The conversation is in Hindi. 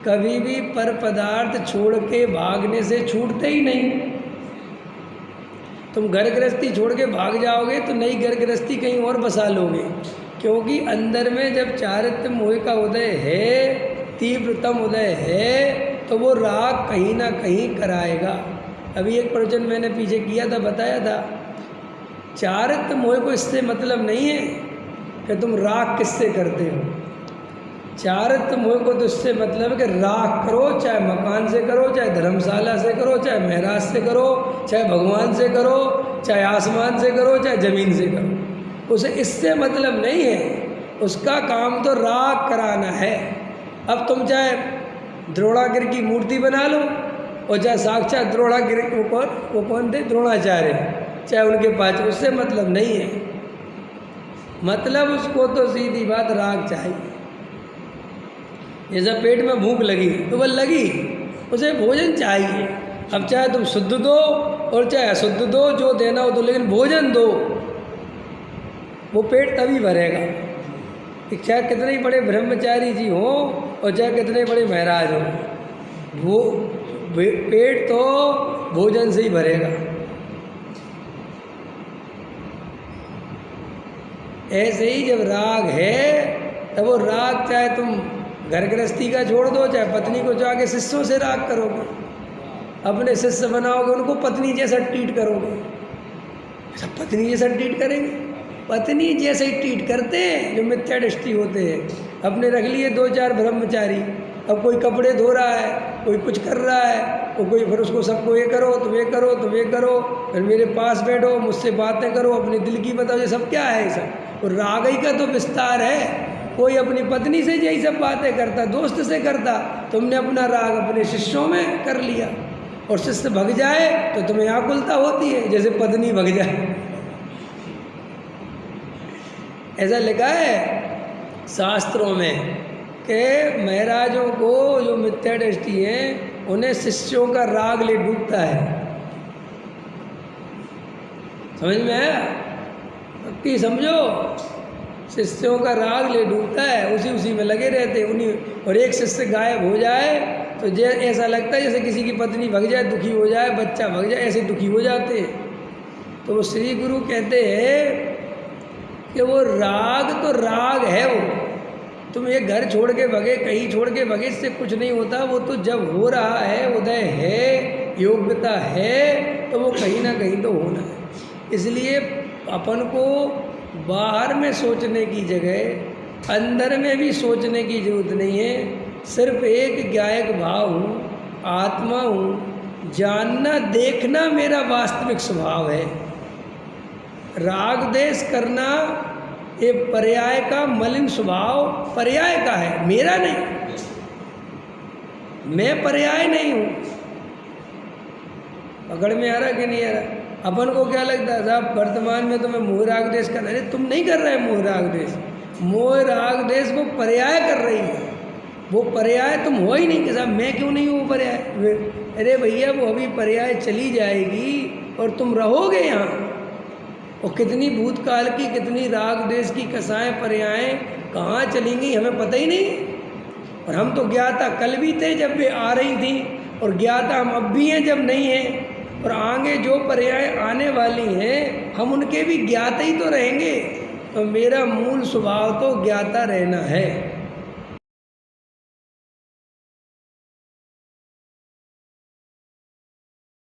कभी भी पर पदार्थ छोड़ के भागने से छूटते ही नहीं। तुम घर गृहस्थी छोड़ के भाग जाओगे तो नई घर गृहस्थी कहीं और बसा लोगे, क्योंकि अंदर में जब चारित्र मोह का उदय है, तीव्रतम उदय है, तो वो राग कहीं ना कहीं कराएगा। अभी एक प्रवचन मैंने पीछे किया था, बताया था, चारित्र मोह को इससे मतलब नहीं है कि तुम राग किससे करते हो। चारित्र मोह को तो इससे मतलब है कि राग करो, चाहे मकान से करो, चाहे धर्मशाला से करो, चाहे महराज से करो, चाहे भगवान से करो, चाहे आसमान से करो, चाहे ज़मीन से करो, उसे इससे मतलब नहीं है। उसका काम तो राग कराना है। अब तुम चाहे द्रोणागिरि की मूर्ति बना लो और चाहे साक्षात द्रोणागिरि वो कौन थे, द्रोणाचार्य, चाहे उनके पास, उससे मतलब नहीं है। मतलब उसको तो सीधी बात राग चाहिए। जैसा पेट में भूख लगी तो वह लगी, उसे भोजन चाहिए। अब चाहे तुम शुद्ध दो और चाहे अशुद्ध दो, जो देना हो तो, लेकिन भोजन दो, वो पेट तभी भरेगा। चाहे कितने ही बड़े ब्रह्मचारी जी हो और चाहे कितने बड़े महाराज हो, वो पेट तो भोजन से ही भरेगा। ऐसे ही जब राग है तब वो राग, चाहे तुम घर गृहस्थी का छोड़ दो, चाहे पत्नी को जाके शिष्यों से राग करोगे, अपने शिष्य बनाओगे, उनको पत्नी जैसा ट्रीट करोगे, सब पत्नी जैसा ट्रीट करेंगे। पत्नी जैसे ही ट्रीट करते हैं जो मिथ्या दृष्टि होते हैं। अपने रख लिए 2-4 ब्रह्मचारी, अब कोई कपड़े धो रहा है, कोई कुछ कर रहा है, और कोई फिर उसको सबको ये करो, तुम ये करो, तुम ये करो, फिर मेरे पास बैठो, मुझसे बातें करो, अपने दिल की बताओ, ये सब क्या है? ये सब और राग ही का तो विस्तार है। कोई अपनी पत्नी से यही सब बातें करता, दोस्त से करता, तुमने अपना राग अपने शिष्यों में कर लिया, और शिष्य भग जाए तो तुम्हें आकुलता होती है, जैसे पत्नी भग जाए। ऐसा लिखा है शास्त्रों में कि महाराजों को जो मिथ्या दृष्टि है, उन्हें शिष्यों का राग ले डूबता है। समझ में आया? भक्ति समझो, शिष्यों का राग ले डूबता है, उसी में लगे रहते उन्हीं। और एक शिष्य गायब हो जाए तो ऐसा लगता है जैसे किसी की पत्नी भग जाए, दुखी हो जाए, बच्चा भग जाए, ऐसे दुखी हो जाते हैं। तो वो श्री गुरु कहते हैं कि वो राग तो राग है। वो तुम एक घर छोड़ के भगे, कहीं छोड़ के भगे, इससे कुछ नहीं होता। वो तो जब हो रहा है, उदय है, योग्यता है, तो वो कहीं ना कहीं तो होना है। इसलिए अपन को बाहर में सोचने की जगह अंदर में भी सोचने की जरूरत नहीं है। सिर्फ एक ज्ञायक भाव हूँ, आत्मा हूँ, जानना देखना मेरा वास्तविक स्वभाव है। राग देश करना ये पर्याय का मलिन स्वभाव पर्याय का है, मेरा नहीं। मैं पर्याय नहीं हूँ। पकड़ में आ रहा कि नहीं आ रहा? अपन को क्या लगता है साहब, वर्तमान में तुम्हें मोह राग देश कर रहे, तुम नहीं कर रहे मोह राग देश। मोह राग देश वो पर्याय कर रही है। वो पर्याय तुम हो ही नहीं कि साहब मैं क्यों नहीं हूँ पर्याय। अरे भैया, वो अभी पर्याय चली जाएगी और तुम रहोगे यहाँ। और कितनी भूतकाल की, कितनी राग देश की कसाएं पर्याएं कहाँ चलेंगी हमें पता ही नहीं। और हम तो ज्ञाता कल भी थे जब वे आ रही थी, और ज्ञाता हम अब भी हैं जब नहीं हैं। और आगे जो पर्याय आने वाली हैं हम उनके भी ज्ञाता ही तो रहेंगे। तो मेरा मूल स्वभाव तो ज्ञाता रहना है।